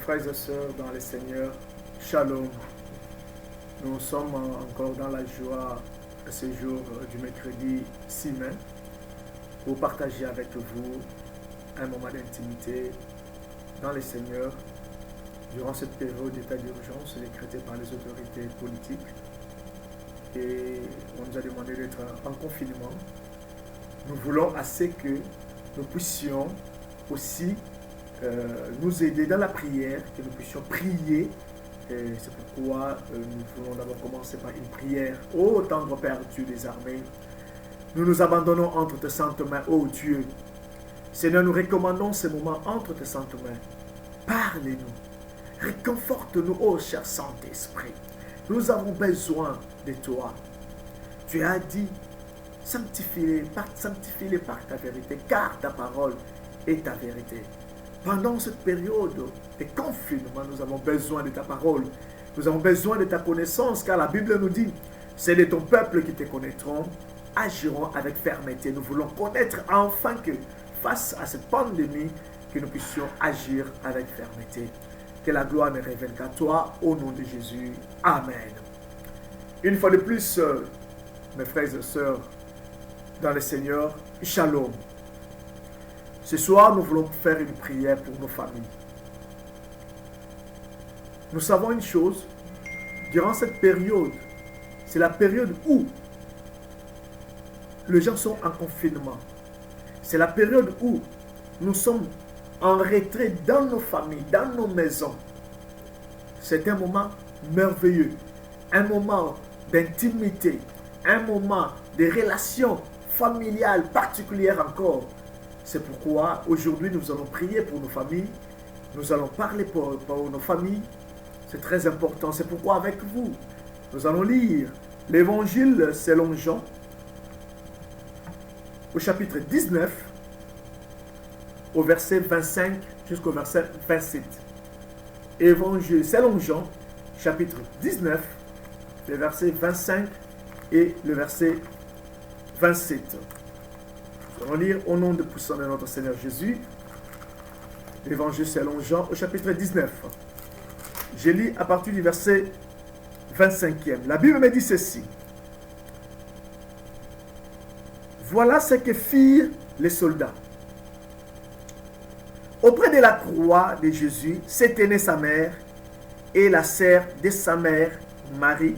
Frères et sœurs dans le Seigneur, Shalom. Nous sommes encore dans la joie ce jour du mercredi 6 mai pour partager avec vous un moment d'intimité dans le Seigneur durant cette période d'état d'urgence décrétée par les autorités politiques. Et on nous a demandé d'être en confinement. Nous voulons assez que nous puissions aussi nous aider dans la prière, que nous puissions prier. C'est pourquoi nous voulons d'abord commencer par une prière. Ô tendre Père Dieu des armées, nous nous abandonnons entre tes saintes mains, ô Dieu. Seigneur, nous recommandons ce moment entre tes saintes mains. Parlez-nous, réconforte-nous, ô cher Saint-Esprit. Nous avons besoin de toi. Tu as dit, sanctifie-les par ta vérité, car ta parole est ta vérité. Pendant cette période de confinement, nous avons besoin de ta parole. Nous avons besoin de ta connaissance, car la Bible nous dit, c'est de ton peuple qui te connaîtront, agiront avec fermeté. Nous voulons connaître enfin que, face à cette pandémie, que nous puissions agir avec fermeté. Que la gloire ne revienne qu'à toi, au nom de Jésus. Amen. Une fois de plus, mes frères et sœurs, dans le Seigneur, Shalom. Ce soir, nous voulons faire une prière pour nos familles. Nous savons une chose, durant cette période, c'est la période où les gens sont en confinement. C'est la période où nous sommes en retrait dans nos familles, dans nos maisons. C'est un moment merveilleux, un moment d'intimité, un moment de relations familiales particulières encore. C'est pourquoi aujourd'hui nous allons prier pour nos familles, nous allons parler pour nos familles. C'est très important, c'est pourquoi avec vous, nous allons lire l'évangile selon Jean, au chapitre 19, au verset 25 jusqu'au verset 27. Évangile selon Jean, chapitre 19, le verset 25 et le verset 27. Nous allons lire au nom de puissant de notre Seigneur Jésus, l'évangile selon Jean, au chapitre 19. Je lis à partir du verset 25e. La Bible me dit ceci. Voilà ce que firent les soldats. Auprès de la croix de Jésus se tenait sa mère et la sœur de sa mère, Marie,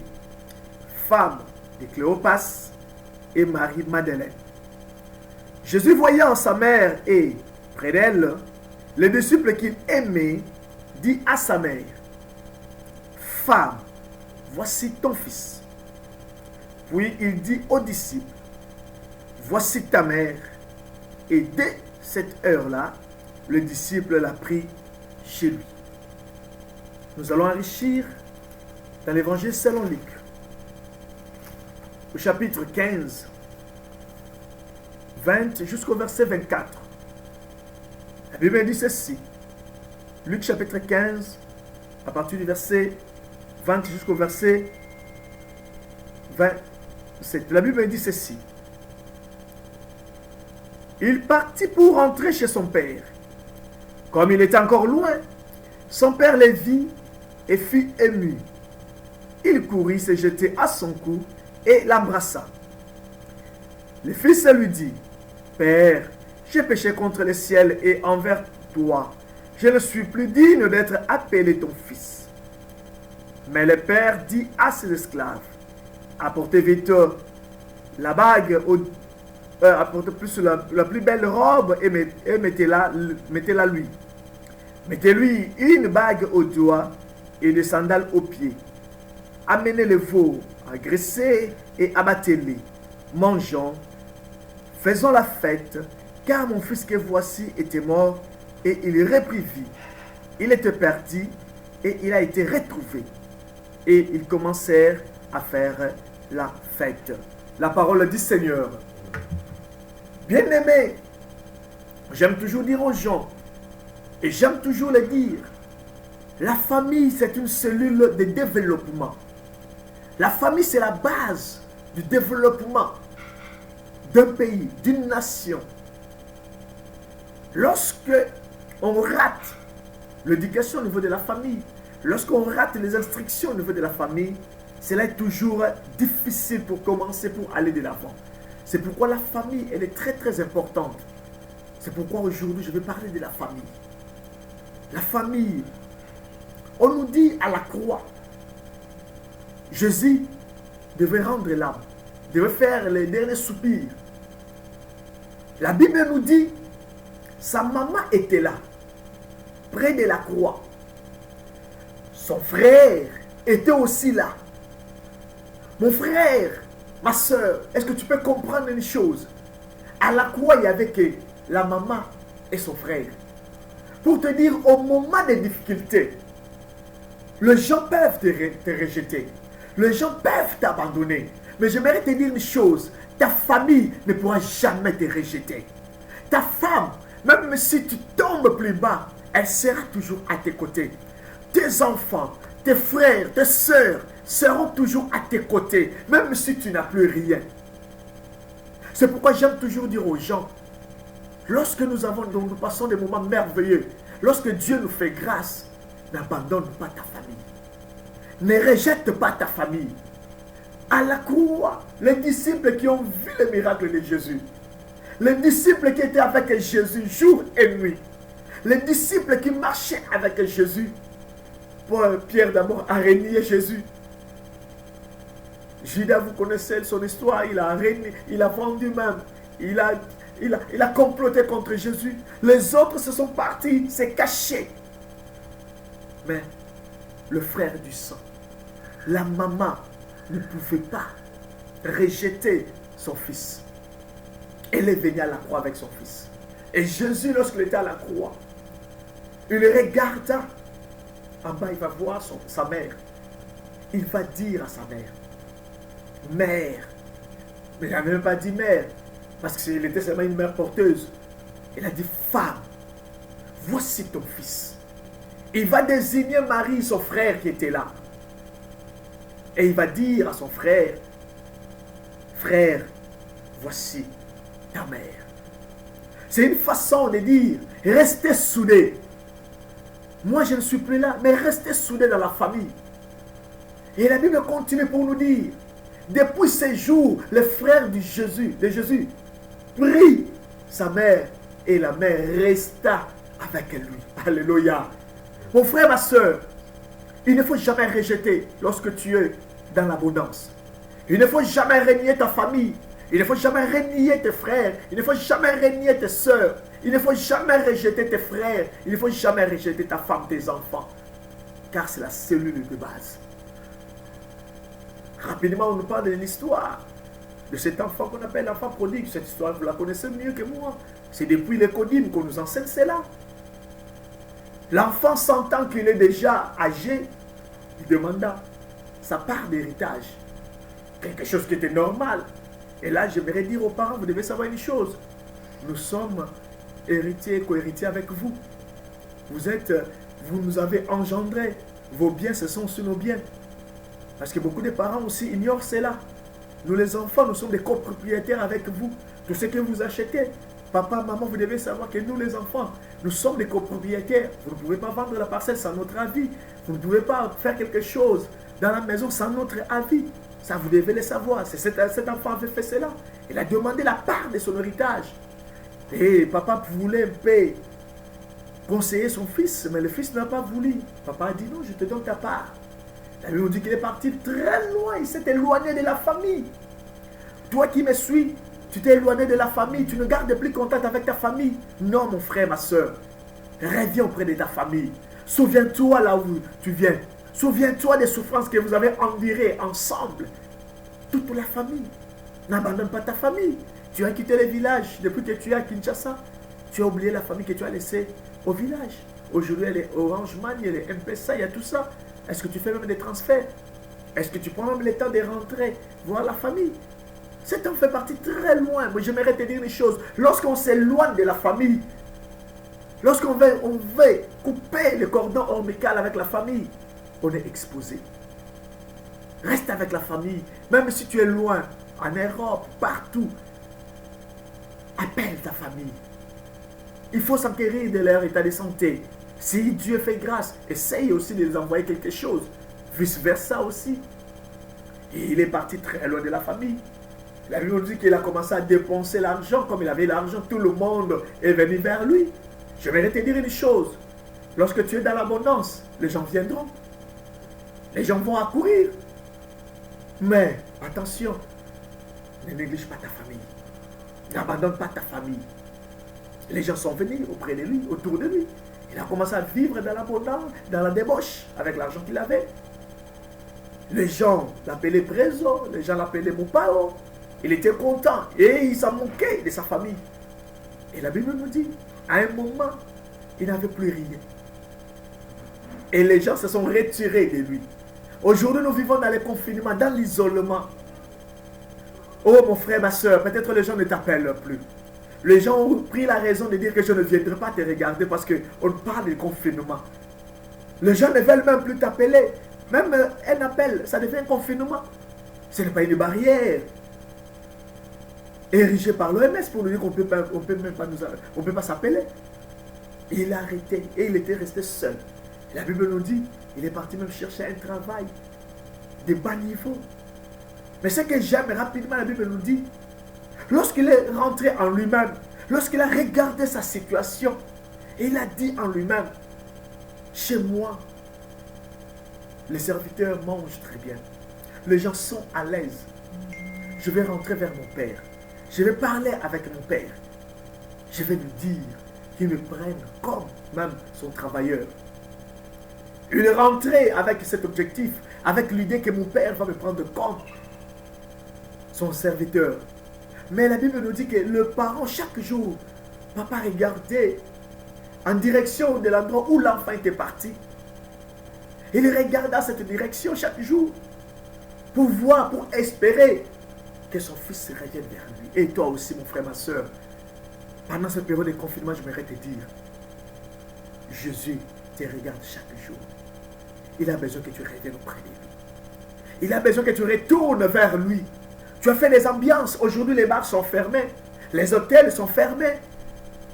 femme de Cléopas et Marie-Madeleine. Jésus, voyant sa mère et près d'elle les disciples qu'il aimait, dit à sa mère, « Femme, voici ton fils. » Puis il dit aux disciples, « Voici ta mère. » Et dès cette heure-là, le disciple l'a pris chez lui. Nous allons enrichir dans l'évangile selon Luc, au chapitre 15, 20 jusqu'au verset 24. La Bible dit ceci. Luc chapitre 15, à partir du verset 20 jusqu'au verset 27. La Bible dit ceci. Il partit pour rentrer chez son père. Comme il était encore loin, son père le vit et fut ému. Il courut se jeter à son cou et l'embrassa. Le fils lui dit, « Père, j'ai péché contre le ciel et envers toi. Je ne suis plus digne d'être appelé ton fils. » Mais le père dit à ses esclaves, « Apportez vite la bague, apportez plus la plus belle robe et mettez-la lui. Mettez-lui une bague au doigt et des sandales aux pieds. Amenez les veaux, agressez et abattez-les. Mangeons, faisons la fête, car mon fils que voici était mort et il reprit vie. Il était perdu et il a été retrouvé. » Et ils commencèrent à faire la fête. La parole du Seigneur. Bien-aimés, j'aime toujours dire aux gens, et j'aime toujours le dire, la famille c'est une cellule de développement. La famille c'est la base du développement d'un pays, d'une nation. Lorsque on rate l'éducation au niveau de la famille. Lorsqu'on rate les instructions au niveau de la famille, cela est toujours difficile pour commencer, pour aller de l'avant. C'est pourquoi la famille, elle est très très importante. C'est pourquoi aujourd'hui, je vais parler de la famille. La famille, on nous dit à la croix, Jésus devait rendre l'âme, devait faire les derniers soupirs. La Bible nous dit, sa maman était là, près de la croix. Son frère était aussi là. Mon frère, ma soeur, est-ce que tu peux comprendre une chose? À la croix, il n'y avait que la maman et son frère. Pour te dire, au moment des difficultés, les gens peuvent te rejeter. Les gens peuvent t'abandonner. Mais j'aimerais te dire une chose. Ta famille ne pourra jamais te rejeter. Ta femme, même si tu tombes plus bas, elle sera toujours à tes côtés. Tes enfants, tes frères, tes soeurs seront toujours à tes côtés, même si tu n'as plus rien. C'est pourquoi j'aime toujours dire aux gens, lorsque nous passons des moments merveilleux, lorsque Dieu nous fait grâce, n'abandonne pas ta famille. Ne rejette pas ta famille. À la croix, les disciples qui ont vu le miracle de Jésus, les disciples qui étaient avec Jésus jour et nuit, les disciples qui marchaient avec Jésus, Pierre d'abord a renié Jésus. Judas, vous connaissez son histoire, il a vendu même, il a comploté contre Jésus. Les autres se sont partis, s'est caché. Mais le frère du sang, la maman ne pouvait pas rejeter son fils. Elle est venue à la croix avec son fils. Et Jésus, lorsqu'il était à la croix, il regarda en bas, il va voir sa mère. Il va dire à sa mère, mère. Mais il n'a même pas dit mère, parce qu'il était seulement une mère porteuse. Il a dit femme, voici ton fils. Il va désigner Marie, son frère qui était là. Et il va dire à son frère, frère, voici ta mère. C'est une façon de dire, restez soudés. Moi, je ne suis plus là, mais restez soudés dans la famille. Et la Bible continue pour nous dire, depuis ces jours, le frère de Jésus prit sa mère et la mère resta avec lui. Alléluia. Mon frère, ma soeur, il ne faut jamais rejeter lorsque tu es dans l'abondance. Il ne faut jamais renier ta famille. Il ne faut jamais renier tes frères. Il ne faut jamais renier tes soeurs. Il ne faut jamais rejeter tes frères. Il ne faut jamais rejeter ta femme, tes enfants. Car c'est la cellule de base. Rapidement, on nous parle de l'histoire de cet enfant qu'on appelle l'enfant prodigue. Cette histoire, vous la connaissez mieux que moi. C'est depuis l'écodime qu'on nous enseigne cela. L'enfant, sentant qu'il est déjà âgé, il demanda sa part d'héritage. Quelque chose qui était normal. Et là, j'aimerais dire aux parents, vous devez savoir une chose. Nous sommes héritiers et co-héritiers avec vous. Vous nous avez engendrés. Vos biens, ce sont sur nos biens. Parce que beaucoup de parents aussi ignorent cela. Nous les enfants, nous sommes des copropriétaires avec vous. Tout ce que vous achetez, papa, maman, vous devez savoir que nous les enfants, nous sommes des copropriétaires. Vous ne pouvez pas vendre la parcelle sans notre avis. Vous ne pouvez pas faire quelque chose dans la maison sans notre avis. Ça, vous devez le savoir. Cet enfant avait fait cela. Il a demandé la part de son héritage. Et papa voulait un peu conseiller son fils, mais le fils n'a pas voulu. Papa a dit non, je te donne ta part. La Bible nous dit qu'il est parti très loin. Il s'est éloigné de la famille. Toi qui me suis, tu t'es éloigné de la famille. Tu ne gardes plus contact avec ta famille. Non, mon frère, ma soeur. Reviens auprès de ta famille. Souviens-toi là où tu viens. Souviens-toi des souffrances que vous avez endurées ensemble. Toute la famille. N'abandonne pas ta famille. Tu as quitté le village depuis que tu es à Kinshasa. Tu as oublié la famille que tu as laissée au village. Aujourd'hui, il y a les Orange Money, il y a les M-Pesa, il y a tout ça. Est-ce que tu fais même des transferts? Est-ce que tu prends même le temps de rentrer voir la famille? Cet homme fait partie très loin. Moi, j'aimerais te dire une chose. Lorsqu'on s'éloigne de la famille, lorsqu'on veut couper le cordon ombilical avec la famille, on est exposé. Reste avec la famille. Même si tu es loin, en Europe, partout, appelle ta famille. Il faut s'enquérir de leur état de santé. Si Dieu fait grâce, essaye aussi de les envoyer quelque chose. Vice versa aussi. Et il est parti très loin de la famille. La Bible nous dit qu'il a commencé à dépenser l'argent. Comme il avait l'argent, tout le monde est venu vers lui. Je vais te dire une chose. Lorsque tu es dans l'abondance, les gens viendront. Les gens vont accourir. Mais attention, ne néglige pas ta famille. N'abandonne pas ta famille. Les gens sont venus auprès de lui, autour de lui. Il a commencé à vivre dans l'abondance, dans la débauche, avec l'argent qu'il avait. Les gens l'appelaient Préso, les gens l'appelaient Moupao. Il était content et il s'en moquait de sa famille. Et la Bible nous dit, à un moment, il n'avait plus rien. Et les gens se sont retirés de lui. Aujourd'hui, nous vivons dans le confinement, dans l'isolement. Oh mon frère, ma soeur, peut-être les gens ne t'appellent plus. Les gens ont pris la raison de dire que je ne viendrai pas te regarder parce qu'on parle de confinement. Les gens ne veulent même plus t'appeler. Même un appel, ça devient un confinement. Ce n'est pas une barrière érigée par l'OMS pour nous dire qu'on ne peut pas s'appeler. Il a arrêté et il était resté seul. La Bible nous dit, il est parti même chercher un travail de bas niveau. Mais ce que j'aime rapidement, la Bible nous dit, lorsqu'il est rentré en lui-même, lorsqu'il a regardé sa situation, il a dit en lui-même, chez moi, les serviteurs mangent très bien. Les gens sont à l'aise. Je vais rentrer vers mon père. Je vais parler avec mon père. Je vais lui dire qu'il me prenne comme même son travailleur. Il est rentré avec cet objectif, avec l'idée que mon père va me prendre comme son serviteur. Mais la Bible nous dit que le parent, chaque jour, papa regardait en direction de l'endroit où l'enfant était parti. Il regarda cette direction chaque jour pour voir, pour espérer que son fils se revienne vers lui. Et toi aussi, mon frère, ma soeur, pendant cette période de confinement, j'aimerais te dire, Jésus te regarde chaque jour. Il a besoin que tu reviennes auprès de lui. Il a besoin que tu retournes vers lui. Tu as fait des ambiances. Aujourd'hui, les bars sont fermés. Les hôtels sont fermés.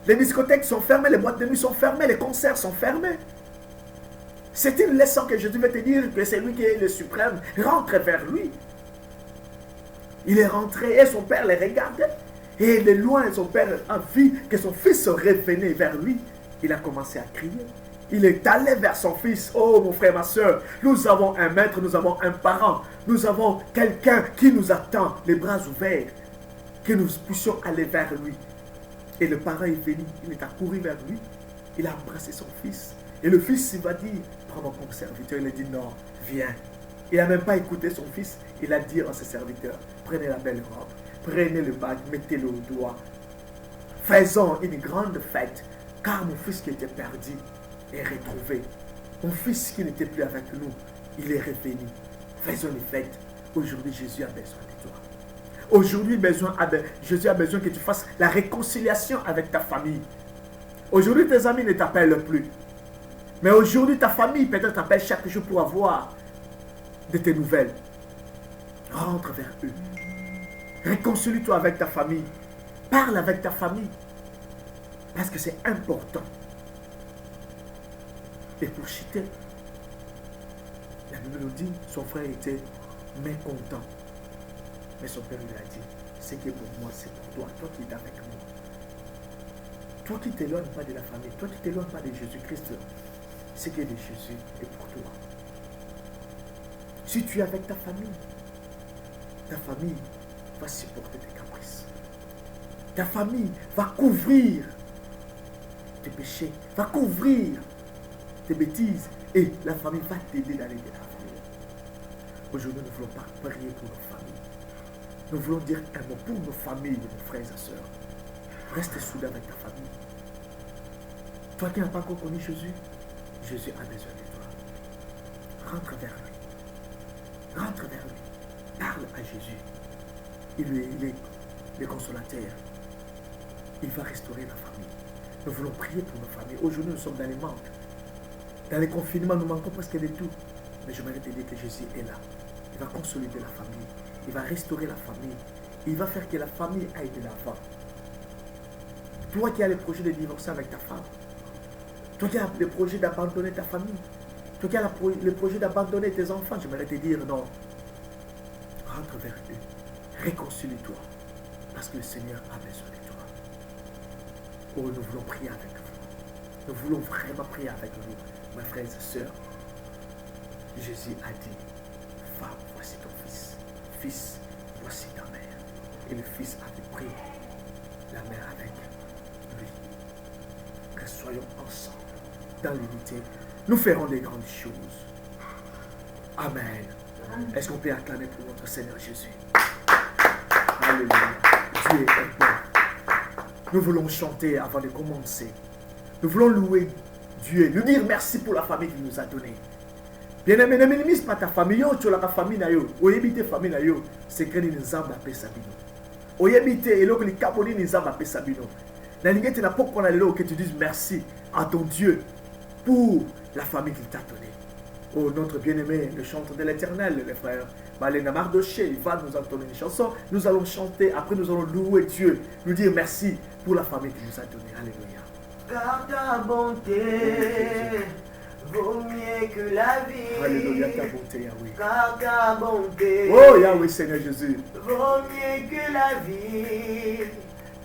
Les discothèques sont fermées. Les boîtes de nuit sont fermées. Les concerts sont fermés. C'est une leçon que Jésus veut te dire que c'est lui qui est le suprême. Rentre vers lui. Il est rentré et son père les regardait. Et de loin, son père a vu que son fils se revenait vers lui. Il a commencé à crier. Il est allé vers son fils. Oh mon frère, ma soeur, nous avons un maître, nous avons un parent. Nous avons quelqu'un qui nous attend, les bras ouverts. Que nous puissions aller vers lui. Et le parent est venu, il est accouru vers lui. Il a embrassé son fils. Et le fils, il va dire, prends-moi comme serviteur. Il a dit non, viens. Il n'a même pas écouté son fils. Il a dit à ses serviteurs, prenez la belle robe, prenez le bague, mettez-le au doigt. Faisons une grande fête, car mon fils qui était perdu est retrouvé. Mon fils qui n'était plus avec nous, il est revenu. Faisons une fête. Aujourd'hui, Jésus a besoin de toi. Aujourd'hui, Jésus a besoin que tu fasses la réconciliation avec ta famille. Aujourd'hui, tes amis ne t'appellent plus. Mais aujourd'hui, ta famille peut-être t'appelle chaque jour pour avoir de tes nouvelles. Rentre vers eux. Réconcilie-toi avec ta famille. Parle avec ta famille. Parce que c'est important. Et pour Chité, la Bible nous dit, son frère était mécontent. Mais son père lui a dit, ce qui est pour moi, c'est pour toi. Toi qui es avec moi. Toi qui ne t'éloignes pas de la famille. Toi qui ne t'éloignes pas de Jésus-Christ. Ce qui est de Jésus est pour toi. Si tu es avec ta famille va supporter tes caprices. Ta famille va couvrir tes péchés, va couvrir tes bêtises et la famille va t'aider d'aller de la famille. Aujourd'hui, nous ne voulons pas prier pour nos familles. Nous voulons dire un mot pour nos familles, nos frères et sœurs. Reste soudé avec ta famille. Toi qui n'as pas encore connu Jésus, Jésus a besoin de toi. Rentre vers lui. Rentre vers lui. Parle à Jésus. Il est le consolateur. Il va restaurer la famille. Nous voulons prier pour nos familles. Aujourd'hui, nous sommes dans les manques. Dans les confinements, nous manquons presque de tout. Mais je m'arrête de dire que Jésus est là. Il va consolider la famille. Il va restaurer la famille. Il va faire que la famille aille de l'avant. Toi qui as le projet de divorcer avec ta femme, Toi qui as le projet d'abandonner ta famille. Toi qui as le projet d'abandonner tes enfants. J'aimerais te dire non. Rentre vers eux. Réconcilie-toi. Parce que le Seigneur a besoin de toi. Oh, nous voulons prier avec vous. Nous voulons vraiment prier avec vous, mes frères et sœurs. Jésus a dit, femme, voici ton fils. Fils, voici ta mère. Et le fils avait pris la mère avec lui. Que soyons ensemble, dans l'unité. Nous ferons des grandes choses. Amen. Est-ce qu'on peut acclamer pour notre Seigneur Jésus? Alléluia. Dieu est bon. Nous voulons chanter avant de commencer. Nous voulons louer Dieu. Nous dire merci pour la famille qu'il nous a donnée. Bien-aimé, ne minimise pas ta famille. Tu as la famille. Tu as la famille. C'est que nous avons appelé Sabino. Tu as habité et l'autre les capoli nous avons appelé Sabino. Tu n'as pas que tu dises merci à ton Dieu pour la famille qu'il t'a donnée. Oh, notre bien-aimé, le chanteur de l'Éternel, les frères. Malena Mardoché, il va nous entonner une chanson. Nous allons chanter, après nous allons louer Dieu, nous dire merci pour la famille qu'il nous a donnée. Alléluia. Car ta bonté vaut mieux que la vie. Alléluia, ta bonté, Yahweh. Car ta bonté oh, Yahweh, Seigneur Jésus. vaut mieux que la vie.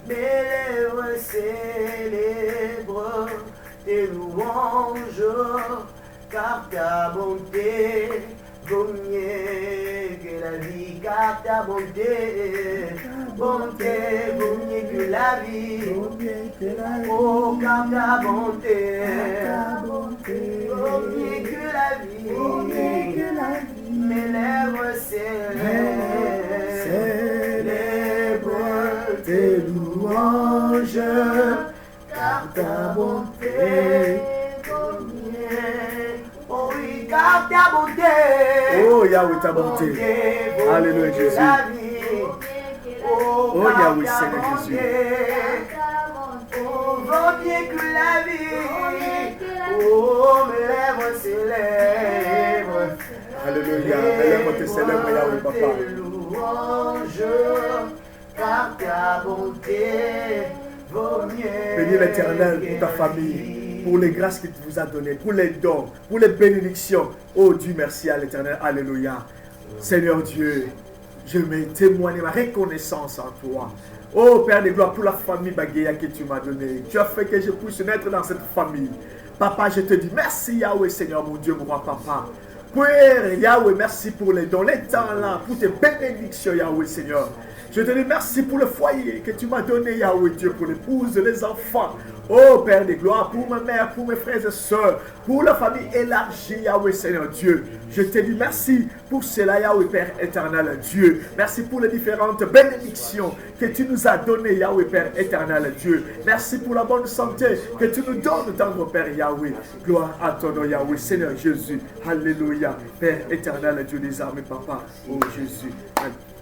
Mes lèvres célèbrent tes louanges. Car ta bonté vaut mieux que la vie, car ta bonté vaut mieux que la vie. Oh, car ta bonté vaut mieux que la vie. Mes lèvres célèbrent tes louanges, car ta bonté vaut mieux. Oh oui, car ta bonté. Oh Yahweh, ta bonté. Alléluia Jésus. Oh Yahweh, Seigneur Jésus. Oh, vaut mieux que la vie. Oh, mes lèvres célèbrent. Alléluia. Mes lèvres te célèbrent, Yahweh, papa. Louange, car ta bonté vaut mieux. Bénis l'Éternel pour ta famille. Pour les grâces qu'il vous a données, pour les dons, pour les bénédictions. Oh Dieu, merci à l'Éternel. Alléluia. Seigneur Dieu, je me témoigne ma reconnaissance en toi. Oh Père de gloire, pour la famille Bagaya que tu m'as donnée. Tu as fait que je puisse naître dans cette famille. Papa, je te dis merci Yahweh, Seigneur, mon Dieu, mon roi, papa. Père Yahweh, merci pour les dons, les talents, pour tes bénédictions, Yahweh, Seigneur. Je te dis merci pour le foyer que tu m'as donné, Yahweh Dieu, pour l'épouse, les enfants. Oh Père de gloire, pour ma mère, pour mes frères et sœurs, pour la famille élargie, Yahweh Seigneur Dieu. Je te dis merci pour cela, Yahweh Père éternel Dieu. Merci pour les différentes bénédictions que tu nous as données, Yahweh Père éternel Dieu. Merci pour la bonne santé que tu nous donnes, tendre Père Yahweh. Gloire à ton nom, Yahweh Seigneur Jésus. Alléluia. Père éternel Dieu des armées, Papa. Oh Jésus.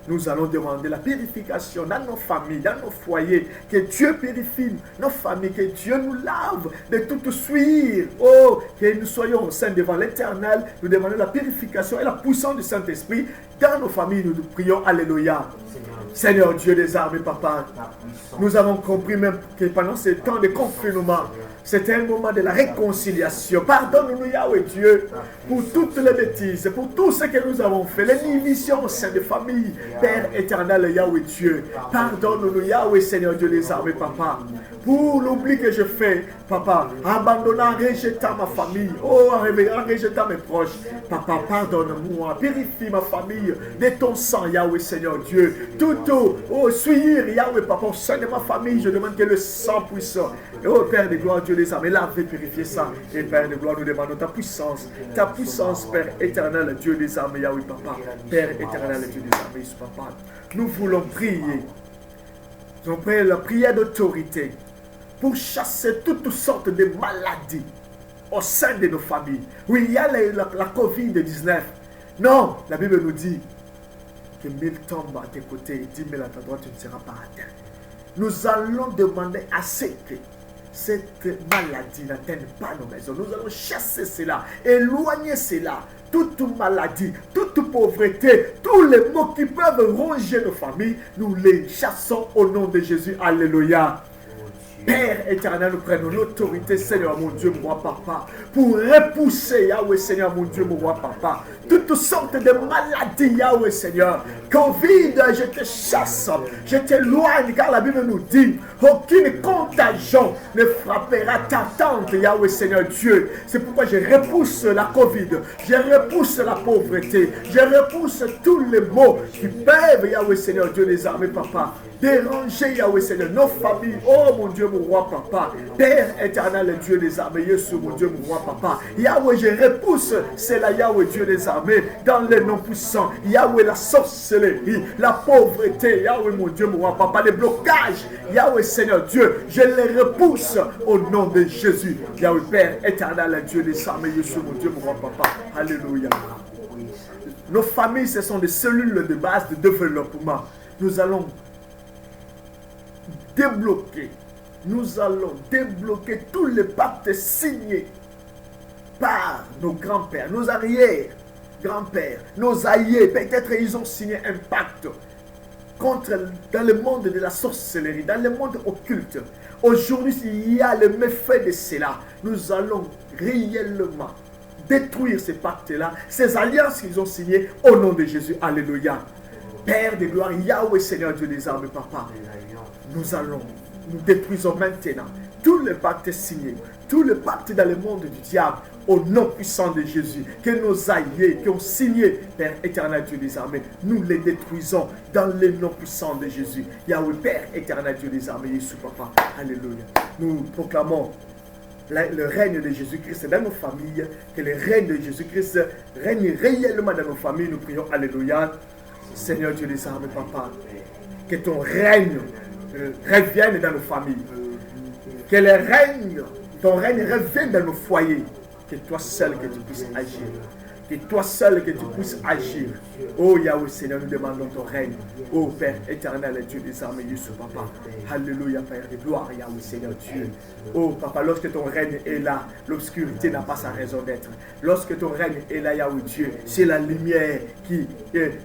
Nous allons demander la purification dans nos familles, dans nos foyers. Que Dieu purifie nos familles, que Dieu nous lave de toute souillure. Oh, que nous soyons saints devant l'Éternel. Nous demandons la purification et la puissance du Saint-Esprit dans nos familles. Nous prions, Alléluia. Seigneur Dieu des armées, Papa, nous avons compris même que pendant ce temps de confinement, c'était un moment de la réconciliation. Pardonne-nous, Yahweh Dieu, pour toutes les bêtises, pour tout ce que nous avons fait, les divisions au sein de famille. Père éternel, Yahweh Dieu, pardonne-nous, Yahweh Seigneur Dieu des armées, Papa, pour l'oubli que je fais, Papa, abandonnant, rejetant ma famille, oh, en rejetant mes proches. Papa, pardonne-moi, purifie ma famille de ton sang, Yahweh Seigneur Dieu. Tout, oh, souillir, Yahweh, Papa, au sein de ma famille, je demande que le sang puissant, oh, Père de gloire, Dieu des armées, lave, purifier ça. Et Père de gloire, nous demandons ta puissance, Père éternel, Dieu des armées, Yahweh, Papa, Père éternel, Dieu des armées, Papa. Nous voulons prier. Nous prions la prière d'autorité pour chasser toutes sortes de maladies au sein de nos familles. Oui, il y a la COVID-19. Non, la Bible nous dit que 1000 tombent à tes côtés et 10 000 à ta droite, tu ne seras pas atteint. Nous allons demander à ce que cette maladie n'atteigne pas nos maisons. Nous allons chasser cela, éloigner cela. Toute maladie, toute pauvreté, tous les maux qui peuvent ronger nos familles, nous les chassons au nom de Jésus. Alléluia. Père éternel, nous prenons l'autorité, Seigneur mon Dieu, mon roi papa, pour repousser, Yahweh Seigneur mon Dieu, mon roi papa, toutes sortes de maladies, Yahweh Seigneur. Covid, je te chasse, je t'éloigne, car la Bible nous dit, aucune contagion ne frappera ta tente, Yahweh Seigneur Dieu. C'est pourquoi je repousse la Covid, je repousse la pauvreté, je repousse tous les maux qui peuvent, Yahweh Seigneur Dieu des armées, papa, déranger, Yahweh Seigneur, nos familles. Oh mon Dieu, mon roi papa, Père éternel, Dieu des armées, Jésus, mon Dieu, mon roi papa, Yahweh, je repousse, c'est la Yahweh, Dieu des armées, dans les noms puissants, Yahweh, la sorcellerie, la pauvreté, Yahweh, mon Dieu, mon roi papa, les blocages, Yahweh Seigneur Dieu, je les repousse au nom de Jésus, Yahweh Père éternel, Dieu des armées, Jésus, mon Dieu, mon roi papa, alléluia. Nos familles, ce sont des cellules de base de développement. Nous allons débloquer tous les pactes signés par nos grands-pères, nos arrière-grands-pères, nos aïeux. Peut-être ils ont signé un pacte dans le monde de la sorcellerie, dans le monde occulte. Aujourd'hui, il y a le méfait de cela. Nous allons réellement détruire ces pactes-là, ces alliances qu'ils ont signées au nom de Jésus. Alléluia. Père de gloire, Yahweh Seigneur Dieu des armées, papa, nous détruisons maintenant tous les pactes signés, tous les pactes dans le monde du diable, au nom puissant de Jésus, que nos aïeux qui ont signé, Père éternel Dieu des armées, nous les détruisons dans le nom puissant de Jésus. Yahweh Père éternel Dieu des armées, Jésus papa, alléluia. Nous proclamons le règne de Jésus-Christ dans nos familles, que le règne de Jésus-Christ règne réellement dans nos familles. Nous prions, alléluia. Seigneur Dieu des armées, papa, que ton règne revienne dans nos familles, que ton règne revienne dans nos foyers, que toi seul que tu puisses agir, que toi seul que tu puisses agir. Oh Yahweh Seigneur, nous demandons ton règne. Oh Père éternel, Dieu des armées, Jésus papa, alléluia Père de gloire, Yahweh Seigneur Dieu. Oh Papa, lorsque ton règne est là, l'obscurité n'a pas sa raison d'être. Lorsque ton règne est là, Yahweh Dieu, c'est la lumière qui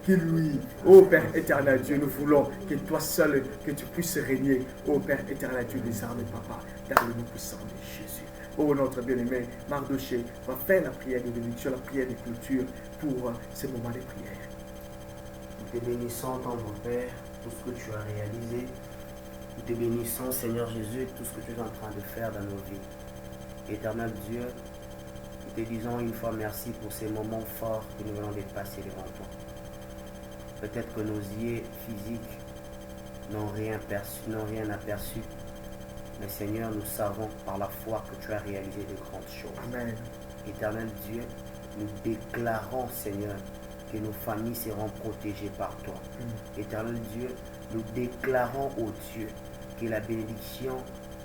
luit. Oh Père éternel Dieu, nous voulons que toi seul, que tu puisses régner. Oh Père éternel Dieu des armées, papa, dans le nom puissant de Jésus. Oh notre bien-aimé, Mardoché va faire la prière de bénédiction, la prière de clôture pour ces moments de prière. Nous te bénissons, ton mon Père, tout ce que tu as réalisé. Nous te bénissons, Seigneur Jésus, tout ce que tu es en train de faire dans nos vies. Éternel Dieu, nous te disons une fois merci pour ces moments forts que nous venons de passer devant toi. Peut-être que nos yeux physiques n'ont rien aperçu. Mais Seigneur, nous savons par la foi que tu as réalisé de grandes choses. Amen. Éternel Dieu, nous déclarons, Seigneur, que nos familles seront protégées par toi. Éternel Dieu, nous déclarons, ô Dieu, que la bénédiction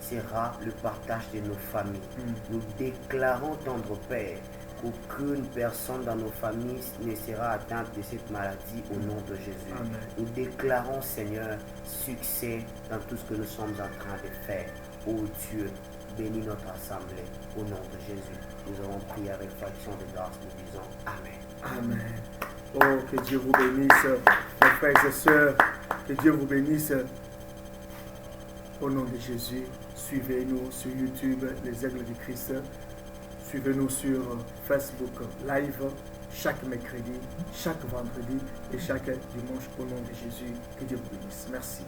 sera le partage de nos familles. Nous déclarons, tendre Père, qu'aucune personne dans nos familles ne sera atteinte de cette maladie au nom de Jésus. Amen. Nous déclarons, Seigneur, succès dans tout ce que nous sommes en train de faire. Ô Dieu, bénis notre assemblée au nom de Jésus. Nous avons prié avec fraction de grâce, nous disons Amen. Amen. Oh, que Dieu vous bénisse, mes frères et sœurs. Que Dieu vous bénisse. Au nom de Jésus, suivez-nous sur YouTube, les Aigles du Christ. Suivez-nous sur Facebook Live chaque mercredi, chaque vendredi et chaque dimanche au nom de Jésus. Que Dieu vous bénisse. Merci.